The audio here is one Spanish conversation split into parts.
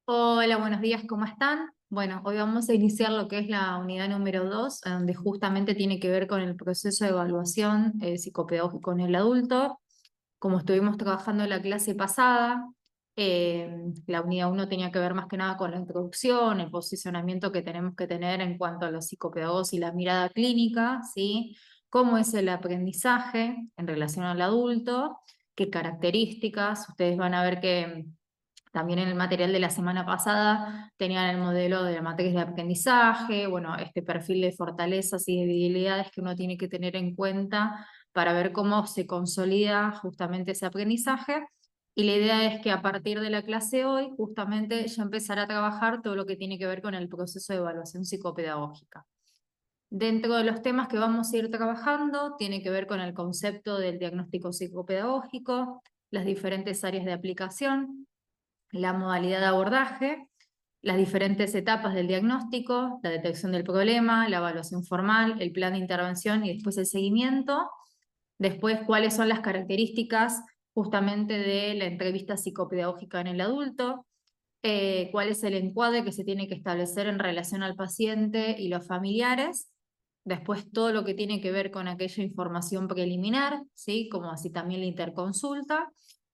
Hola, buenos días, ¿cómo están? Bueno, hoy vamos a iniciar lo que es la unidad número 2, donde justamente tiene que ver con el proceso de evaluación psicopedagógico en el adulto. Como estuvimos trabajando en la clase pasada, la unidad uno tenía que ver más que nada con la introducción, el posicionamiento que tenemos que tener en cuanto a los psicopedagogos y la mirada clínica, ¿sí? Cómo es el aprendizaje en relación al adulto, qué características. Ustedes van a ver que también en el material de la semana pasada tenían el modelo de la matriz de aprendizaje, bueno, este perfil de fortalezas y debilidades que uno tiene que tener en cuenta para ver cómo se consolida justamente ese aprendizaje. Y la idea es que a partir de la clase hoy, justamente ya empezar a trabajar todo lo que tiene que ver con el proceso de evaluación psicopedagógica. Dentro de los temas que vamos a ir trabajando, tiene que ver con el concepto del diagnóstico psicopedagógico, las diferentes áreas de aplicación, la modalidad de abordaje, las diferentes etapas del diagnóstico, la detección del problema, la evaluación formal, el plan de intervención y después el seguimiento. Después, cuáles son las características justamente de la entrevista psicopedagógica en el adulto, cuál es el encuadre que se tiene que establecer en relación al paciente y los familiares. Después, todo lo que tiene que ver con aquella información preliminar, ¿sí? Como así también la interconsulta.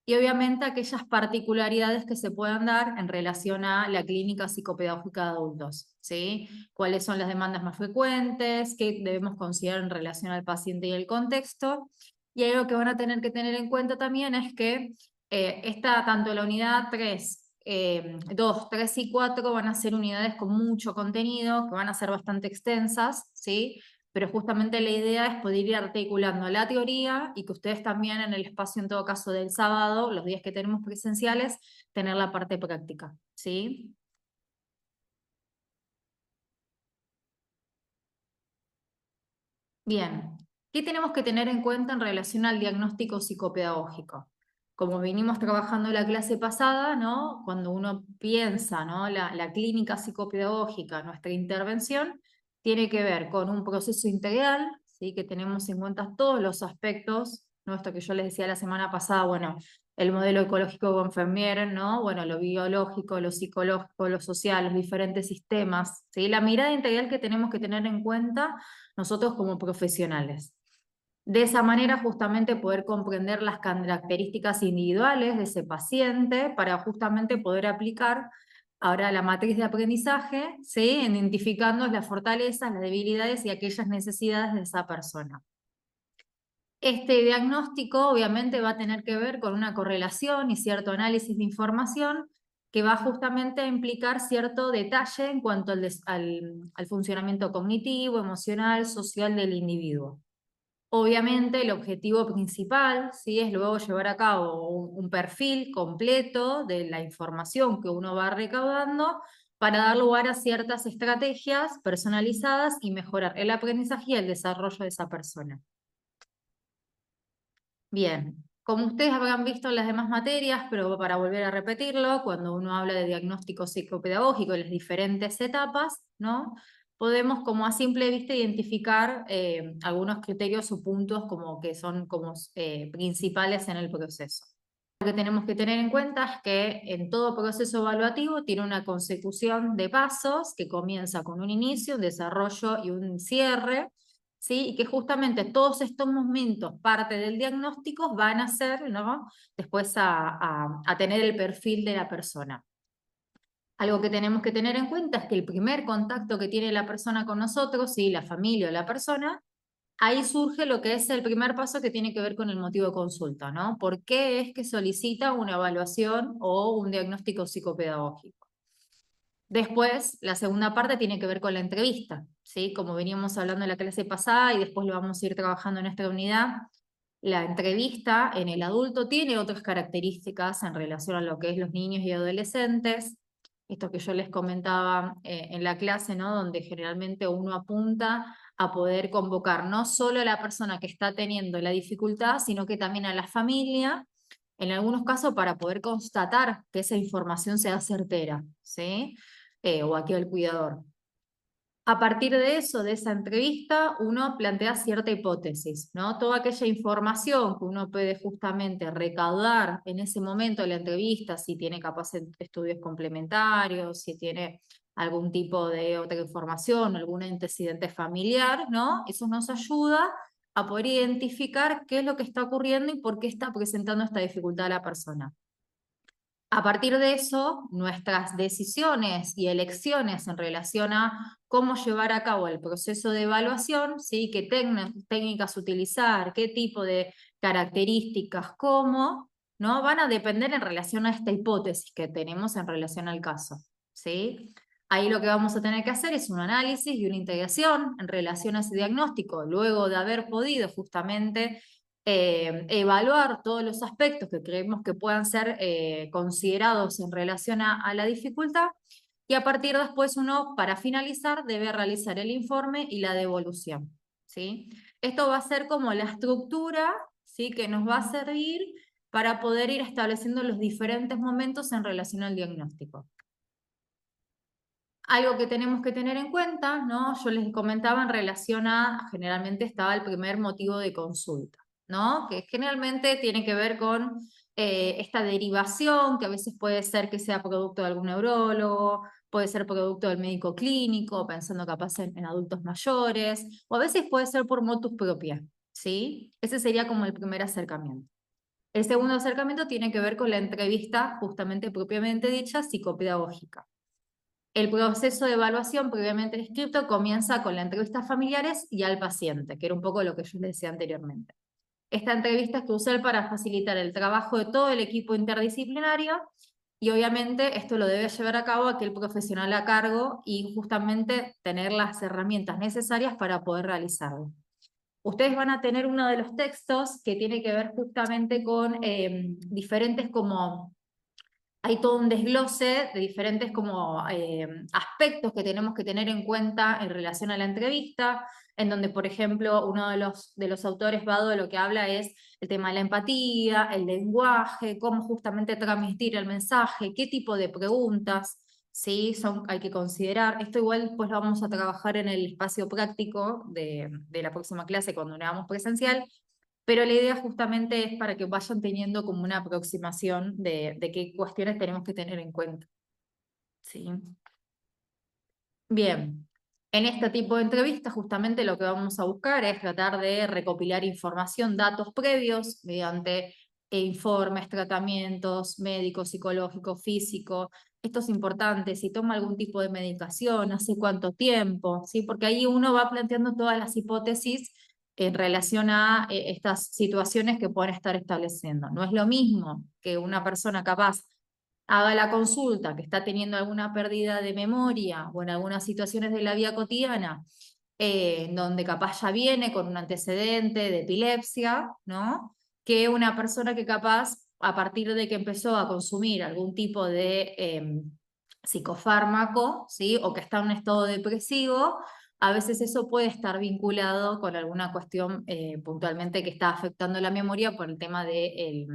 Y obviamente aquellas particularidades que se puedan dar en relación a la clínica psicopedagógica de adultos, ¿sí? Cuáles son las demandas más frecuentes, qué debemos considerar en relación al paciente y el contexto. Y algo que van a tener que tener en cuenta también es que tanto la unidad 3, 2, 3 y 4 van a ser unidades con mucho contenido, que van a ser bastante extensas, ¿sí? Pero justamente la idea es poder ir articulando la teoría y que ustedes también en el espacio, en todo caso del sábado, los días que tenemos presenciales, tener la parte práctica, ¿sí? Bien, ¿qué tenemos que tener en cuenta en relación al diagnóstico psicopedagógico? Como vinimos trabajando la clase pasada, ¿no? Cuando uno piensa, ¿no? La clínica psicopedagógica, nuestra intervención, tiene que ver con un proceso integral, ¿sí? Que tenemos en cuenta todos los aspectos, ¿no? Esto que yo les decía la semana pasada, bueno, el modelo ecológico con Fermier, ¿no? Bueno, lo biológico, lo psicológico, lo social, los diferentes sistemas, ¿sí? La mirada integral que tenemos que tener en cuenta nosotros como profesionales. De esa manera, justamente poder comprender las características individuales de ese paciente para justamente poder aplicar ahora la matriz de aprendizaje, ¿sí? Identificando las fortalezas, las debilidades y aquellas necesidades de esa persona. Este diagnóstico obviamente va a tener que ver con una correlación y cierto análisis de información que va justamente a implicar cierto detalle en cuanto al funcionamiento cognitivo, emocional, social del individuo. Obviamente el objetivo principal, ¿sí? Es luego llevar a cabo un perfil completo de la información que uno va recaudando para dar lugar a ciertas estrategias personalizadas y mejorar el aprendizaje y el desarrollo de esa persona. Bien, como ustedes habrán visto en las demás materias, pero para volver a repetirlo, cuando uno habla de diagnóstico psicopedagógico en las diferentes etapas, ¿no? Podemos como a simple vista identificar algunos criterios o puntos como que son como principales en el proceso. Lo que tenemos que tener en cuenta es que en todo proceso evaluativo tiene una consecución de pasos que comienza con un inicio, un desarrollo y un cierre, ¿sí? Y que justamente todos estos momentos, parte del diagnóstico, van a ser, ¿no? Después a tener el perfil de la persona. Algo que tenemos que tener en cuenta es que el primer contacto que tiene la persona con nosotros, ¿sí? La familia o la persona, ahí surge lo que es el primer paso que tiene que ver con el motivo de consulta, ¿no? ¿Por qué es que solicita una evaluación o un diagnóstico psicopedagógico? Después, la segunda parte tiene que ver con la entrevista, ¿sí? Como veníamos hablando en la clase pasada y después lo vamos a ir trabajando en esta unidad, la entrevista en el adulto tiene otras características en relación a lo que es los niños y adolescentes. Esto que yo les comentaba en la clase, ¿no? Donde generalmente uno apunta a poder convocar no solo a la persona que está teniendo la dificultad, sino que también a la familia, en algunos casos para poder constatar que esa información sea certera, ¿sí? O aquí al cuidador. A partir de eso, de esa entrevista, uno plantea cierta hipótesis, ¿no? Toda aquella información que uno puede justamente recaudar en ese momento de la entrevista, si tiene capaz estudios complementarios, si tiene algún tipo de otra información, algún antecedente familiar, ¿no? Eso nos ayuda a poder identificar qué es lo que está ocurriendo y por qué está presentando esta dificultad a la persona. A partir de eso, nuestras decisiones y elecciones en relación a cómo llevar a cabo el proceso de evaluación, ¿sí? Qué técnicas utilizar, qué tipo de características, cómo, ¿no? Van a depender en relación a esta hipótesis que tenemos en relación al caso, ¿sí? Ahí lo que vamos a tener que hacer es un análisis y una integración en relación a ese diagnóstico, luego de haber podido justamente evaluar todos los aspectos que creemos que puedan ser considerados en relación a la dificultad y a partir de después uno, para finalizar, debe realizar el informe y la devolución, ¿sí? Esto va a ser como la estructura, ¿sí? Que nos va a servir para poder ir estableciendo los diferentes momentos en relación al diagnóstico. Algo que tenemos que tener en cuenta, ¿no? Yo les comentaba en relación a, generalmente estaba el primer motivo de consulta, ¿no? Que generalmente tiene que ver con esta derivación, que a veces puede ser que sea producto de algún neurólogo, puede ser producto del médico clínico, pensando capaz en adultos mayores, o a veces puede ser por motus propia, ¿sí? Ese sería como el primer acercamiento. El segundo acercamiento tiene que ver con la entrevista justamente propiamente dicha psicopedagógica. El proceso de evaluación previamente descrito comienza con la entrevista a familiares y al paciente, que era un poco lo que yo les decía anteriormente. Esta entrevista es crucial para facilitar el trabajo de todo el equipo interdisciplinario y obviamente esto lo debe llevar a cabo aquel profesional a cargo y justamente tener las herramientas necesarias para poder realizarlo. Ustedes van a tener uno de los textos que tiene que ver justamente con diferentes como hay todo un desglose de diferentes como aspectos que tenemos que tener en cuenta en relación a la entrevista, en donde, por ejemplo, uno de los autores, Bado, lo que habla es el tema de la empatía, el lenguaje, cómo justamente transmitir el mensaje, qué tipo de preguntas, ¿sí? Hay que considerar. Esto igual pues lo vamos a trabajar en el espacio práctico de la próxima clase cuando lo hagamos presencial, pero la idea justamente es para que vayan teniendo como una aproximación de qué cuestiones tenemos que tener en cuenta. ¿Sí? Bien, en este tipo de entrevistas justamente lo que vamos a buscar es tratar de recopilar información, datos previos mediante informes, tratamientos médicos, psicológicos, físicos. Esto es importante, si toma algún tipo de medicación, hace cuánto tiempo, ¿sí? Porque ahí uno va planteando todas las hipótesis en relación a estas situaciones que pueden estar estableciendo. No es lo mismo que una persona capaz haga la consulta, que está teniendo alguna pérdida de memoria o en algunas situaciones de la vida cotidiana, donde capaz ya viene con un antecedente de epilepsia, ¿no? Que una persona que capaz, a partir de que empezó a consumir algún tipo de psicofármaco, ¿sí? O que está en un estado depresivo, a veces eso puede estar vinculado con alguna cuestión puntualmente que está afectando la memoria por el tema de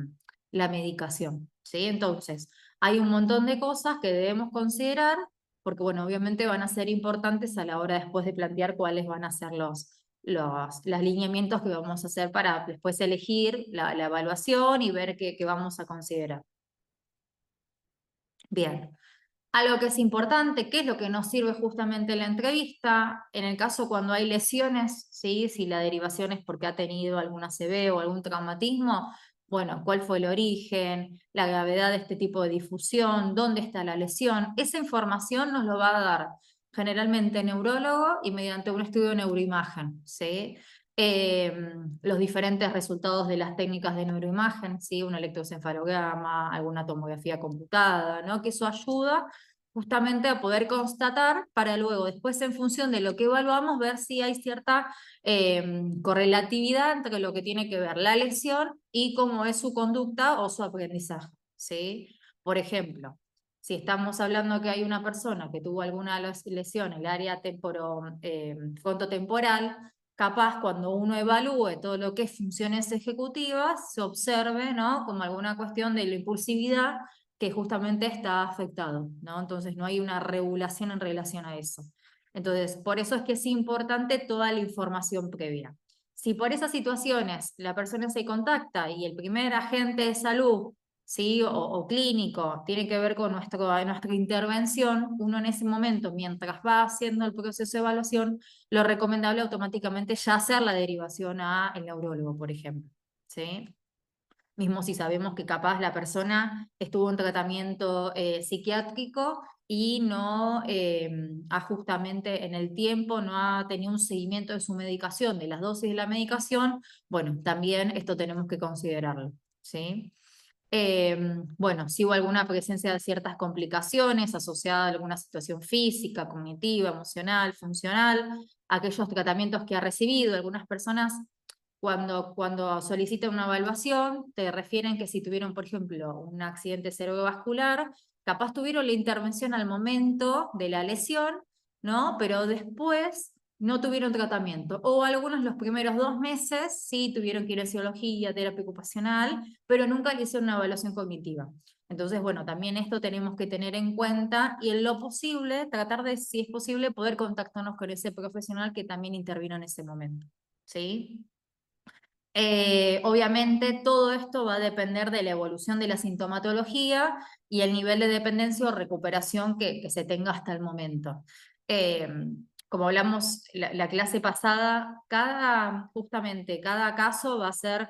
la medicación, ¿sí? Entonces, hay un montón de cosas que debemos considerar, porque bueno, obviamente van a ser importantes a la hora después de plantear cuáles van a ser los lineamientos que vamos a hacer para después elegir la evaluación y ver qué vamos a considerar. Bien. Algo que es importante, ¿qué es lo que nos sirve justamente en la entrevista? En el caso cuando hay lesiones, ¿sí? Si la derivación es porque ha tenido algún ACV o algún traumatismo, bueno, ¿cuál fue el origen? La gravedad de este tipo de difusión, ¿dónde está la lesión? Esa información nos lo va a dar generalmente el neurólogo y mediante un estudio de neuroimagen, ¿sí? Eh, los diferentes resultados de las técnicas de neuroimagen, ¿sí? Un electroencefalograma, alguna tomografía computada, ¿no? Que eso ayuda justamente a poder constatar para luego, después en función de lo que evaluamos, ver si hay cierta correlatividad entre lo que tiene que ver la lesión y cómo es su conducta o su aprendizaje, ¿sí? Por ejemplo, si estamos hablando que hay una persona que tuvo alguna lesión en el área frontotemporal, capaz cuando uno evalúe todo lo que es funciones ejecutivas, se observe, ¿no? Como alguna cuestión de la impulsividad que justamente está afectado, ¿no? Entonces no hay una regulación en relación a eso. Entonces, por eso es que es importante toda la información previa. Si por esas situaciones la persona se contacta y el primer agente de salud, ¿sí? o clínico tiene que ver con nuestra intervención, uno en ese momento, mientras va haciendo el proceso de evaluación, lo recomendable automáticamente ya hacer la derivación a el neurólogo, por ejemplo. ¿Sí? Mismo si sabemos que capaz la persona estuvo en tratamiento psiquiátrico y no ha justamente en el tiempo, no ha tenido un seguimiento de su medicación, de las dosis de la medicación, bueno, también esto tenemos que considerarlo, ¿sí? Bueno, si hubo alguna presencia de ciertas complicaciones asociadas a alguna situación física, cognitiva, emocional, funcional, aquellos tratamientos que ha recibido, algunas personas cuando solicitan una evaluación, te refieren que si tuvieron, por ejemplo, un accidente cerebrovascular, capaz tuvieron la intervención al momento de la lesión, ¿no? Pero después no tuvieron tratamiento. O algunos los primeros 2 meses sí tuvieron kinesiología, terapia ocupacional, pero nunca le hicieron una evaluación cognitiva. Entonces, bueno, también esto tenemos que tener en cuenta y en lo posible, tratar de, si es posible, poder contactarnos con ese profesional que también intervino en ese momento. ¿Sí? Obviamente todo esto va a depender de la evolución de la sintomatología y el nivel de dependencia o recuperación que se tenga hasta el momento. Eh, Como hablamos la clase pasada, justamente cada caso va a ser,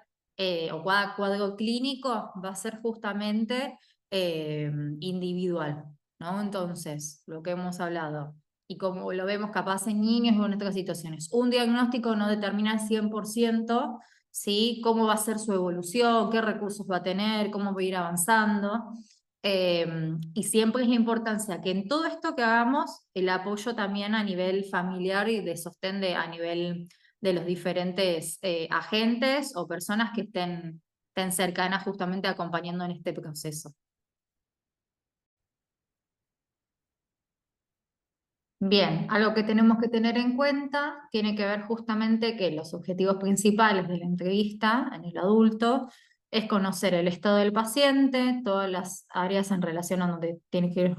o cada cuadro clínico va a ser justamente individual, ¿no? Entonces, lo que hemos hablado. Y como lo vemos capaz en niños o en otras situaciones, un diagnóstico no determina el 100%, ¿sí? Cómo va a ser su evolución, qué recursos va a tener, cómo va a ir avanzando. Y siempre es la importancia que en todo esto que hagamos, el apoyo también a nivel familiar y de sostén a nivel de los diferentes agentes o personas que estén cercanas justamente acompañando en este proceso. Bien, algo que tenemos que tener en cuenta tiene que ver justamente que los objetivos principales de la entrevista en el adulto es conocer el estado del paciente, todas las áreas en relación a donde tiene que ir.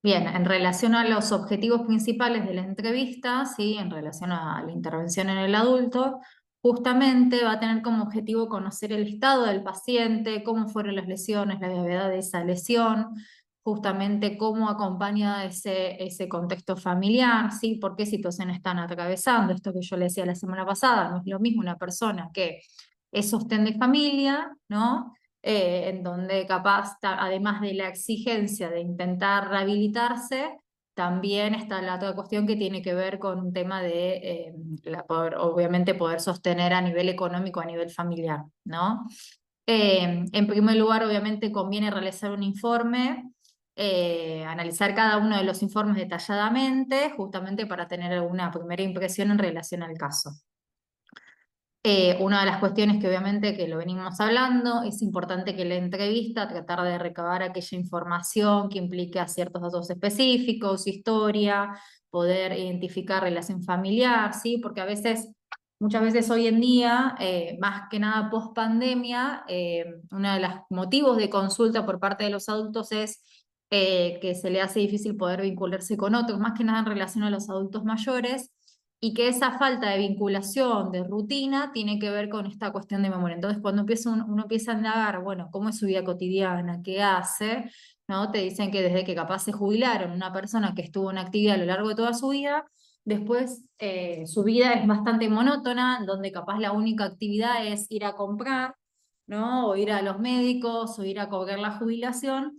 Bien, en relación a los objetivos principales de la entrevista, ¿sí? En relación a la intervención en el adulto, justamente va a tener como objetivo conocer el estado del paciente, cómo fueron las lesiones, la gravedad de esa lesión, justamente cómo acompaña ese contexto familiar, ¿sí? Por qué situación están atravesando. Esto que yo le decía la semana pasada, no es lo mismo una persona que es sostén de familia, ¿no? En donde capaz, además de la exigencia de intentar rehabilitarse, también está la otra cuestión que tiene que ver con un tema de, obviamente, poder sostener a nivel económico, a nivel familiar, ¿no? En primer lugar, obviamente, conviene realizar un informe, analizar cada uno de los informes detalladamente, justamente para tener alguna primera impresión en relación al caso. Una de las cuestiones que obviamente que lo venimos hablando, es importante que la entrevista tratar de recabar aquella información que implique a ciertos datos específicos, historia, poder identificar relación familiar, ¿sí? Porque muchas veces hoy en día, más que nada post pandemia, uno de los motivos de consulta por parte de los adultos es que se le hace difícil poder vincularse con otros, más que nada en relación a los adultos mayores y que esa falta de vinculación, de rutina, tiene que ver con esta cuestión de memoria. Entonces, cuando uno empieza a indagar, bueno, cómo es su vida cotidiana, qué hace, ¿no? Te dicen que desde que capaz se jubilaron, una persona que estuvo en actividad a lo largo de toda su vida, después su vida es bastante monótona, donde capaz la única actividad es ir a comprar, ¿no? O ir a los médicos, o ir a cobrar la jubilación.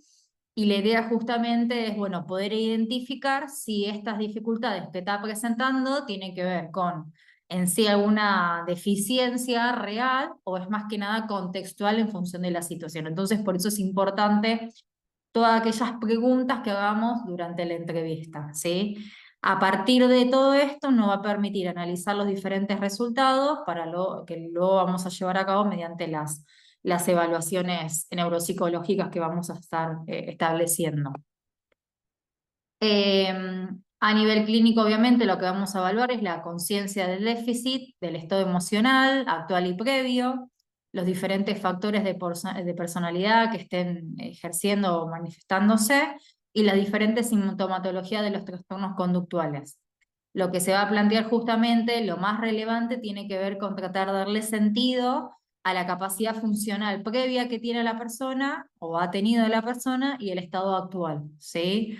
Y la idea justamente es, bueno, poder identificar si estas dificultades que está presentando tienen que ver con en sí alguna deficiencia real o es más que nada contextual en función de la situación. Entonces, por eso es importante todas aquellas preguntas que hagamos durante la entrevista, ¿sí? A partir de todo esto nos va a permitir analizar los diferentes resultados para lo que luego vamos a llevar a cabo mediante las evaluaciones neuropsicológicas que vamos a estar estableciendo. A nivel clínico, obviamente, lo que vamos a evaluar es la conciencia del déficit, del estado emocional, actual y previo, los diferentes factores de personalidad que estén ejerciendo o manifestándose y la diferente sintomatología de los trastornos conductuales. Lo que se va a plantear justamente, lo más relevante, tiene que ver con tratar de darle sentido a la capacidad funcional previa que tiene la persona o ha tenido la persona y el estado actual, ¿sí?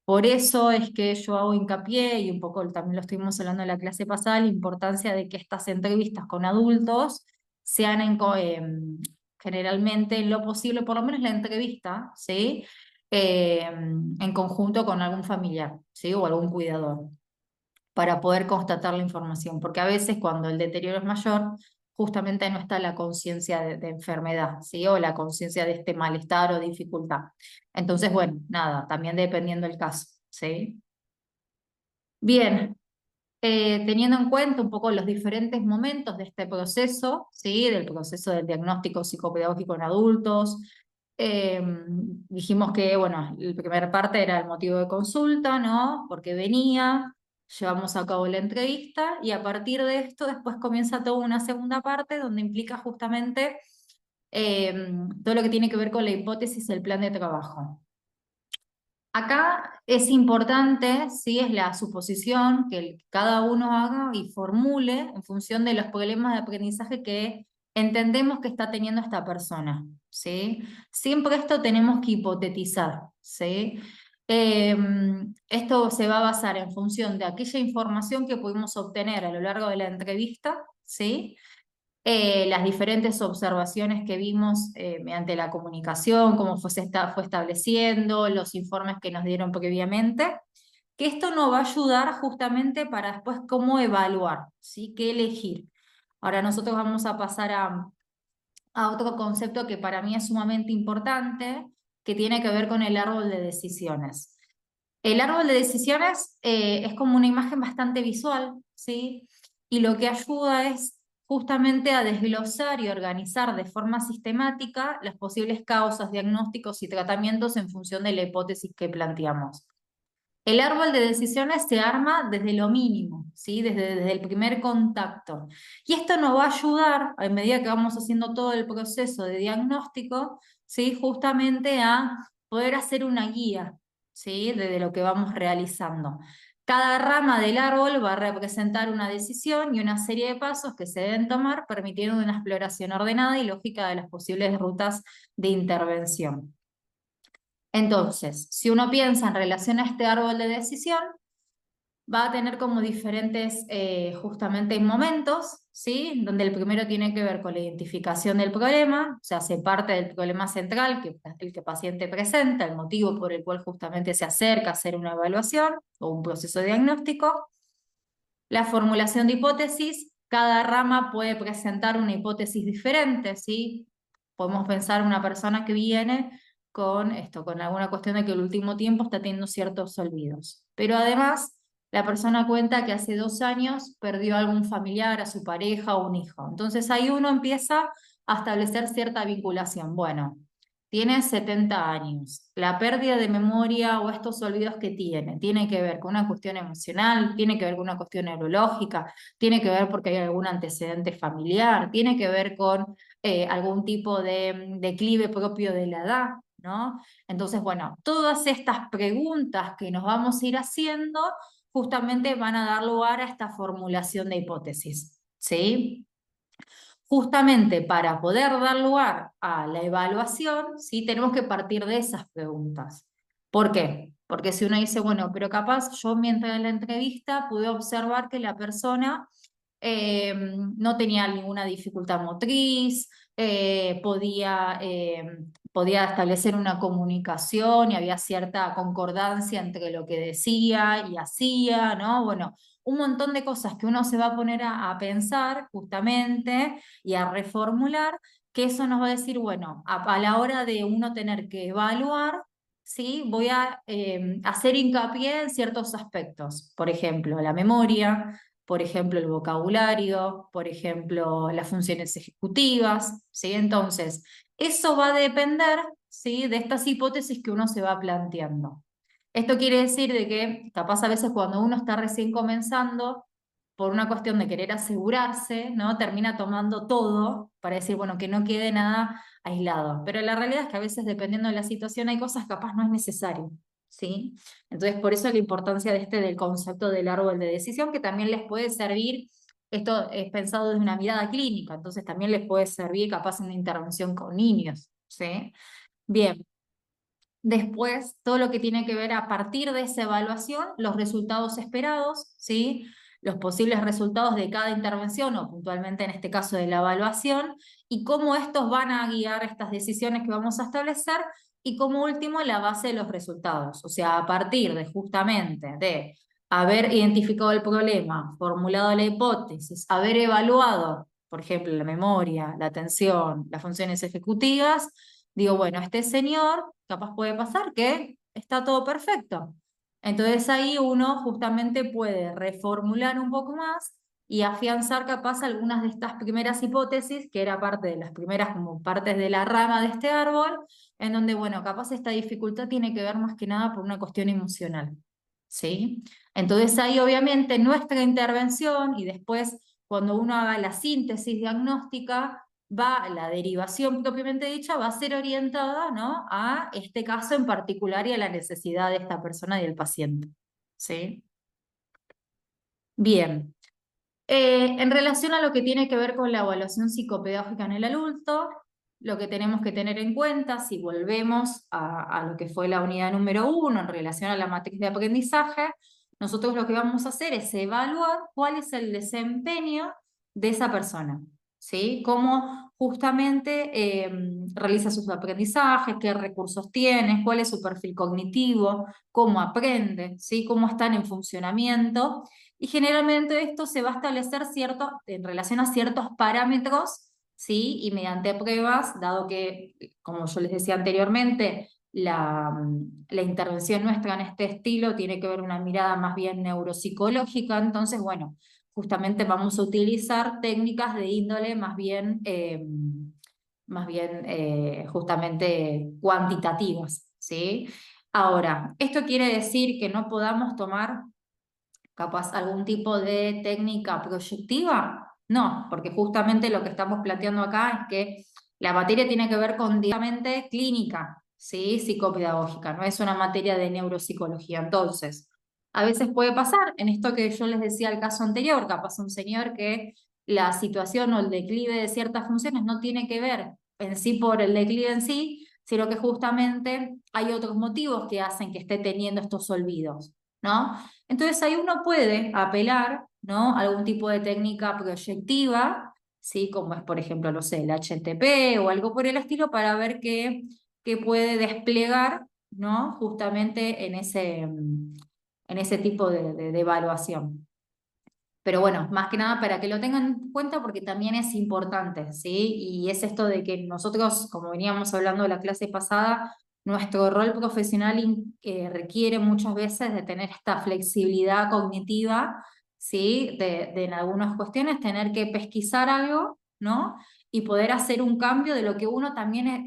Por eso es que yo hago hincapié, y un poco también lo estuvimos hablando en la clase pasada, la importancia de que estas entrevistas con adultos sean generalmente en lo posible, por lo menos la entrevista, ¿sí? En conjunto con algún familiar, ¿sí? O algún cuidador, para poder constatar la información, porque a veces cuando el deterioro es mayor, justamente no está la conciencia de enfermedad, ¿sí? O la conciencia de este malestar o dificultad. Entonces, bueno, nada, también dependiendo del caso, ¿sí? Bien, teniendo en cuenta un poco los diferentes momentos de este proceso, ¿sí? Del proceso del diagnóstico psicopedagógico en adultos, eh, dijimos que, bueno, la primera parte era el motivo de consulta, ¿no? Porque venía, llevamos a cabo la entrevista y a partir de esto después comienza toda una segunda parte donde implica justamente eh, todo lo que tiene que ver con la hipótesis del plan de trabajo. Acá es importante, sí, es la suposición que cada uno haga y formule en función de los problemas de aprendizaje que entendemos que está teniendo esta persona, ¿sí? Siempre esto tenemos que hipotetizar, ¿sí? Eh, Esto se va a basar en función de aquella información que pudimos obtener a lo largo de la entrevista, ¿sí? Las diferentes observaciones que vimos mediante la comunicación, cómo fue estableciendo, los informes que nos dieron previamente, que esto nos va a ayudar justamente para después cómo evaluar, ¿sí? ¿Qué elegir? Ahora nosotros vamos a pasar a otro concepto que para mí es sumamente importante, que tiene que ver con el árbol de decisiones. El árbol de decisiones es como una imagen bastante visual, ¿sí? Y lo que ayuda es justamente a desglosar y organizar de forma sistemática las posibles causas, diagnósticos y tratamientos en función de la hipótesis que planteamos. El árbol de decisiones se arma desde lo mínimo, ¿sí? Desde el primer contacto. Y esto nos va a ayudar, a medida que vamos haciendo todo el proceso de diagnóstico, ¿sí? Justamente a poder hacer una guía, ¿sí? De lo que vamos realizando. Cada rama del árbol va a representar una decisión y una serie de pasos que se deben tomar, permitiendo una exploración ordenada y lógica de las posibles rutas de intervención. Entonces, si uno piensa en relación a este árbol de decisión, va a tener como diferentes justamente momentos, ¿sí? Donde el primero tiene que ver con la identificación del problema, o sea, hace parte del problema central que el que el paciente presenta, el motivo por el cual justamente se acerca a hacer una evaluación o un proceso diagnóstico. La formulación de hipótesis, cada rama puede presentar una hipótesis diferente, ¿sí? Podemos pensar una persona que viene con esto, con alguna cuestión de que el último tiempo está teniendo ciertos olvidos. Pero además, la persona cuenta que hace 2 años perdió a algún familiar, a su pareja o un hijo. Entonces ahí uno empieza a establecer cierta vinculación. Bueno, tiene 70 años. La pérdida de memoria o estos olvidos que tiene que ver con una cuestión emocional, tiene que ver con una cuestión neurológica, tiene que ver porque hay algún antecedente familiar, tiene que ver con algún tipo de declive propio de la edad, ¿no? Entonces, bueno, todas estas preguntas que nos vamos a ir haciendo justamente van a dar lugar a esta formulación de hipótesis, ¿sí? Justamente para poder dar lugar a la evaluación, ¿sí? Tenemos que partir de esas preguntas. ¿Por qué? Porque si uno dice, bueno, pero capaz yo mientras en la entrevista pude observar que la persona no tenía ninguna dificultad motriz, podía establecer una comunicación y había cierta concordancia entre lo que decía y hacía, ¿no? Bueno, un montón de cosas que uno se va a poner a pensar justamente y a reformular, que eso nos va a decir, bueno, a la hora de uno tener que evaluar, ¿sí? Voy a hacer hincapié en ciertos aspectos, por ejemplo, la memoria, por ejemplo, el vocabulario, por ejemplo, las funciones ejecutivas, ¿sí? Entonces, eso va a depender, ¿sí? De estas hipótesis que uno se va planteando. Esto quiere decir de que capaz a veces cuando uno está recién comenzando, por una cuestión de querer asegurarse, ¿no? Termina tomando todo para decir, bueno, que no quede nada aislado. Pero la realidad es que a veces, dependiendo de la situación, hay cosas capaz no es necesario, ¿sí? Entonces, por eso la importancia de del concepto del árbol de decisión, que también les puede servir, esto es pensado desde una mirada clínica, entonces también les puede servir capaz en una intervención con niños, ¿sí? Bien. Después, todo lo que tiene que ver a partir de esa evaluación, los resultados esperados, ¿sí? Los posibles resultados de cada intervención o puntualmente en este caso de la evaluación y cómo estos van a guiar estas decisiones que vamos a establecer y como último la base de los resultados, o sea, a partir de justamente de haber identificado el problema, formulado la hipótesis, haber evaluado, por ejemplo, la memoria, la atención, las funciones ejecutivas. Digo, bueno, este señor capaz puede pasar que está todo perfecto. Entonces ahí uno justamente puede reformular un poco más y afianzar capaz algunas de estas primeras hipótesis, que era parte de las primeras como partes de la rama de este árbol, en donde, bueno, capaz esta dificultad tiene que ver más que nada por una cuestión emocional. ¿Sí? Entonces ahí obviamente nuestra intervención y después cuando uno haga la síntesis diagnóstica, la derivación propiamente dicha va a ser orientada, ¿no? A este caso en particular y a la necesidad de esta persona y del paciente. ¿Sí? Bien. En relación a lo que tiene que ver con la evaluación psicopedagógica en el adulto, lo que tenemos que tener en cuenta, si volvemos a lo que fue la unidad número 1 en relación a la matriz de aprendizaje, nosotros lo que vamos a hacer es evaluar cuál es el desempeño de esa persona, ¿sí? Cómo justamente realiza sus aprendizajes, qué recursos tiene, cuál es su perfil cognitivo, cómo aprende, ¿sí? Cómo están en funcionamiento y generalmente esto se va a establecer en relación a ciertos parámetros, ¿sí? Y mediante pruebas, dado que, como yo les decía anteriormente, la intervención nuestra en este estilo tiene que ver una mirada más bien neuropsicológica, entonces, bueno, justamente vamos a utilizar técnicas de índole más bien justamente cuantitativas, ¿sí? Ahora, ¿esto quiere decir que no podamos tomar capaz algún tipo de técnica proyectiva? No, porque justamente lo que estamos planteando acá es que la materia tiene que ver con directamente clínica, ¿sí? Psicopedagógica, no es una materia de neuropsicología. Entonces, a veces puede pasar, en esto que yo les decía el caso anterior, capaz un señor que la situación o el declive de ciertas funciones no tiene que ver en sí por el declive en sí, sino que justamente hay otros motivos que hacen que esté teniendo estos olvidos, ¿no? Entonces ahí uno puede apelar, ¿no? A algún tipo de técnica proyectiva, ¿sí? Como es, por ejemplo, no sé, el HTP o algo por el estilo, para ver qué puede desplegar, ¿no? Justamente en ese tipo de evaluación. Pero bueno, más que nada para que lo tengan en cuenta porque también es importante, ¿sí? Y es esto de que nosotros, como veníamos hablando de la clase pasada, nuestro rol profesional requiere muchas veces de tener esta flexibilidad cognitiva, ¿sí? De en algunas cuestiones tener que pesquisar algo, ¿no? Y poder hacer un cambio de lo que uno también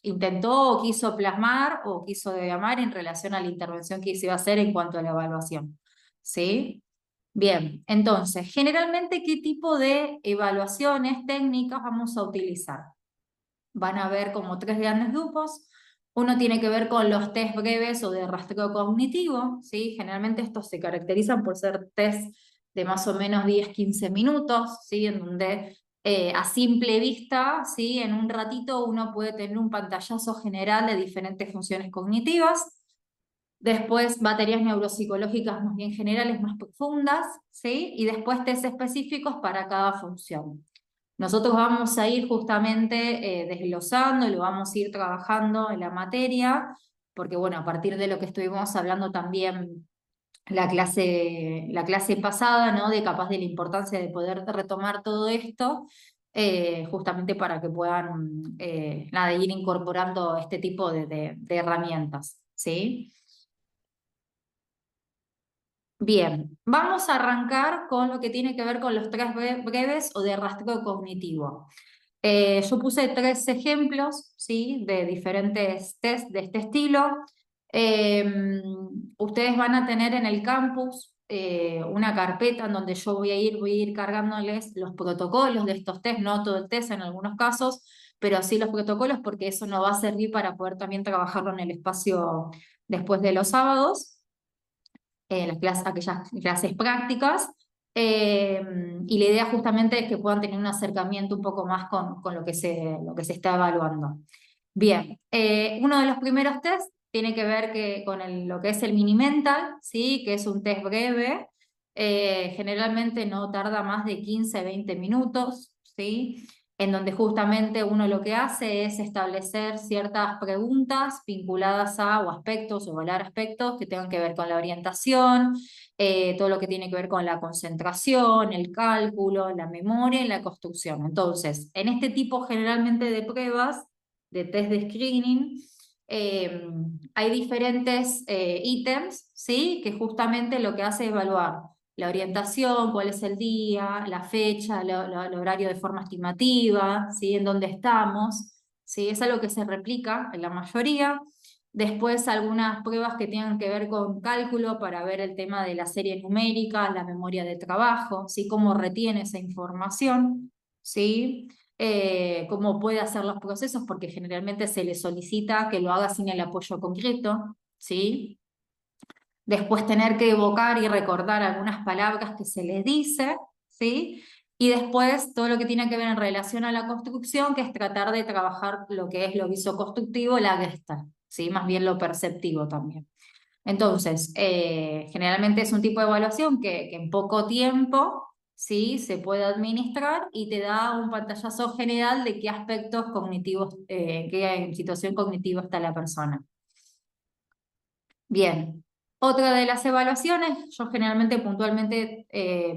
intentó o quiso plasmar o quiso llamar en relación a la intervención que se iba a hacer en cuanto a la evaluación, ¿sí? Bien, entonces, generalmente, ¿qué tipo de evaluaciones técnicas vamos a utilizar? Van a haber como tres grandes grupos. Uno tiene que ver con los test breves o de rastreo cognitivo, ¿sí? Generalmente estos se caracterizan por ser test de más o menos 10-15 minutos, ¿sí? En donde a simple vista, ¿sí? En un ratito uno puede tener un pantallazo general de diferentes funciones cognitivas. Después, baterías neuropsicológicas más bien generales, más profundas, ¿sí? Y después test específicos para cada función. Nosotros vamos a ir justamente desglosando, lo vamos a ir trabajando en la materia, porque bueno, a partir de lo que estuvimos hablando también la clase pasada, ¿no? De capaz de la importancia de poder retomar todo esto, justamente para que puedan nada, ir incorporando este tipo de herramientas, ¿sí? Bien, vamos a arrancar con lo que tiene que ver con los tres breves o de rastreo cognitivo. Yo puse tres ejemplos, ¿sí? De diferentes test de este estilo. Ustedes van a tener en el campus una carpeta en donde yo voy a ir cargándoles los protocolos de estos test, no todo el test en algunos casos, pero sí los protocolos porque eso nos va a servir para poder también trabajarlo en el espacio después de los sábados, las clases, aquellas clases prácticas. Y la idea justamente es que puedan tener un acercamiento un poco más con lo que se está evaluando. Bien, uno de los primeros test tiene que ver con lo que es el mini mental, ¿sí? Que es un test breve, generalmente no tarda más de 15 20 minutos, ¿sí? En donde justamente uno lo que hace es establecer ciertas preguntas vinculadas a o aspectos o evaluar aspectos que tengan que ver con la orientación, todo lo que tiene que ver con la concentración, el cálculo, la memoria y la construcción. Entonces, en este tipo generalmente de pruebas, de test de screening, hay diferentes ítems, ¿sí? Que justamente lo que hace es evaluar la orientación, cuál es el día, la fecha, el horario de forma estimativa, ¿sí? En dónde estamos, ¿sí? Es algo que se replica en la mayoría. Después algunas pruebas que tengan que ver con cálculo para ver el tema de la serie numérica, la memoria de trabajo, ¿sí? Cómo retiene esa información, ¿sí? Cómo puede hacer los procesos, porque generalmente se le solicita que lo haga sin el apoyo concreto, ¿sí? Después tener que evocar y recordar algunas palabras que se les dice, ¿sí? Y después todo lo que tiene que ver en relación a la construcción, que es tratar de trabajar lo que es lo visoconstructivo, la Gestalt, ¿sí? Más bien lo perceptivo también. Entonces, generalmente es un tipo de evaluación que en poco tiempo, ¿sí? Se puede administrar y te da un pantallazo general de qué aspectos cognitivos, qué situación cognitiva está la persona. Bien, otra de las evaluaciones, yo generalmente puntualmente,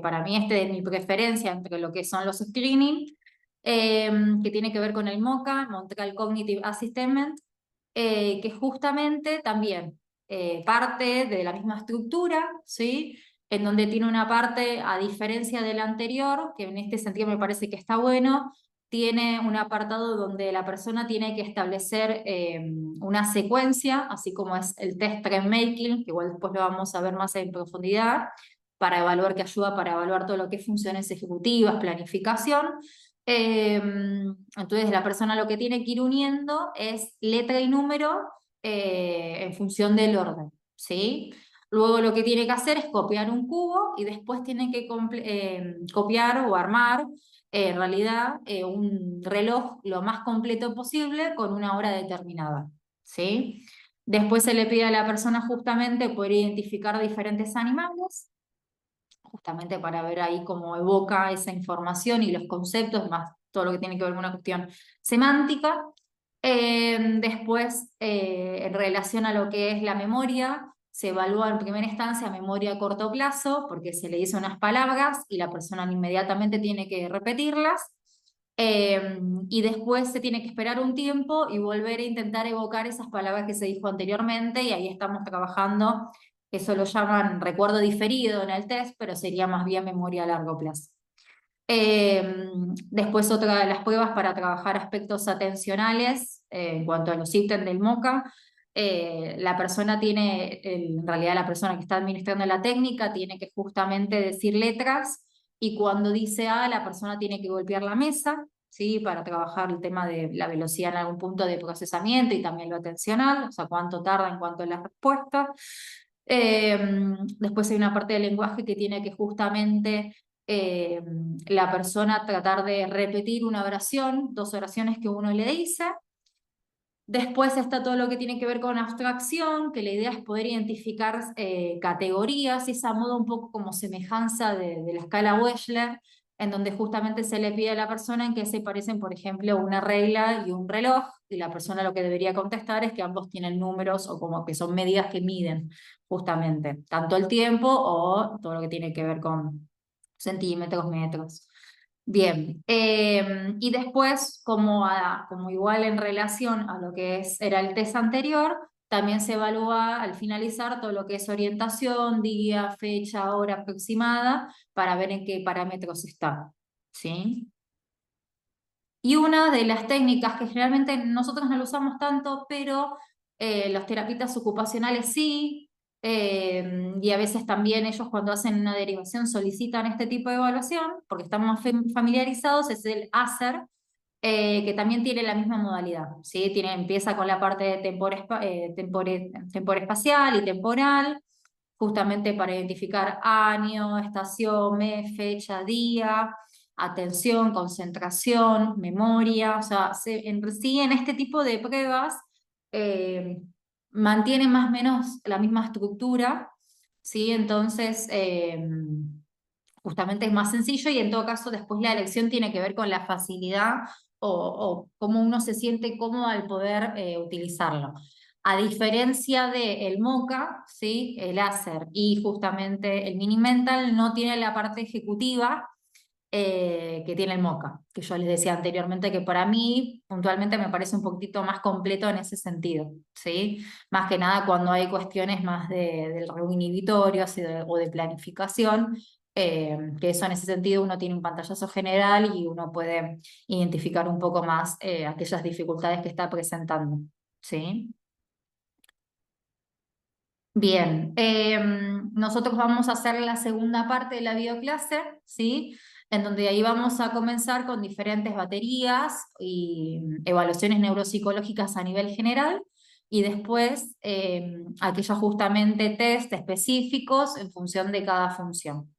para mí este es mi preferencia entre lo que son los screening, que tiene que ver con el MoCA, Montreal Cognitive Assessment, que justamente también parte de la misma estructura, ¿sí? En donde tiene una parte, a diferencia del anterior, que en este sentido me parece que está bueno, tiene un apartado donde la persona tiene que establecer una secuencia, así como es el test trend making, que igual después lo vamos a ver más en profundidad, para evaluar, que ayuda para evaluar todo lo que es funciones ejecutivas, planificación. Entonces la persona lo que tiene que ir uniendo es letra y número en función del orden, ¿sí? Luego lo que tiene que hacer es copiar un cubo y después tiene que copiar o armar en realidad un reloj lo más completo posible con una hora determinada, ¿sí? Después se le pide a la persona justamente poder identificar diferentes animales, justamente para ver ahí cómo evoca esa información y los conceptos, más todo lo que tiene que ver con una cuestión semántica. Después, en relación a lo que es la memoria, se evalúa en primera instancia memoria a corto plazo, porque se le dice unas palabras y la persona inmediatamente tiene que repetirlas. Y después se tiene que esperar un tiempo y volver a intentar evocar esas palabras que se dijo anteriormente, y ahí estamos trabajando, eso lo llaman recuerdo diferido en el test, pero sería más bien memoria a largo plazo. Después otra de las pruebas para trabajar aspectos atencionales en cuanto a los ítems del MoCA. La persona tiene, en realidad la persona que está administrando la técnica tiene que justamente decir letras, y cuando dice A la persona tiene que golpear la mesa, ¿sí? Para trabajar el tema de la velocidad en algún punto de procesamiento y también lo atencional, o sea, cuánto tarda en cuanto a la respuesta. Después hay una parte del lenguaje que tiene que justamente eh, la persona tratar de repetir una oración, dos oraciones que uno le dice. Después está todo lo que tiene que ver con abstracción, que la idea es poder identificar categorías, y esa modo un poco como semejanza de la escala Wechsler, en donde justamente se le pide a la persona en que se parecen, por ejemplo, una regla y un reloj, y la persona lo que debería contestar es que ambos tienen números o como que son medidas que miden justamente tanto el tiempo o todo lo que tiene que ver con centímetros, metros. Bien, y después, como igual en relación a lo que era el test anterior, también se evalúa al finalizar todo lo que es orientación, día, fecha, hora aproximada, para ver en qué parámetros está, ¿sí? Y una de las técnicas que generalmente nosotros no lo usamos tanto, pero Los terapeutas ocupacionales sí, y a veces también ellos cuando hacen una derivación solicitan este tipo de evaluación, porque están más familiarizados, es el ASER, que también tiene la misma modalidad, ¿sí? Empieza con la parte de temporespacial y temporal, justamente para identificar año, estación, mes, fecha, día, atención, concentración, memoria, o sea, sí en este tipo de pruebas eh, mantiene más o menos la misma estructura, ¿sí? Entonces, justamente es más sencillo y en todo caso después la elección tiene que ver con la facilidad o cómo uno se siente cómodo al poder utilizarlo. A diferencia del MOCA, ¿sí? El láser y justamente el Mini Mental no tiene la parte ejecutiva que tiene el MOCA, que yo les decía anteriormente que para mí puntualmente me parece un poquitito más completo en ese sentido, ¿sí? Más que nada cuando hay cuestiones más del reinhibitorio o de planificación, que eso en ese sentido uno tiene un pantallazo general y uno puede identificar un poco más aquellas dificultades que está presentando, ¿sí? Bien, nosotros vamos a hacer la segunda parte de la videoclase, ¿sí? En donde ahí vamos a comenzar con diferentes baterías y evaluaciones neuropsicológicas a nivel general y después aquellos justamente test específicos en función de cada función.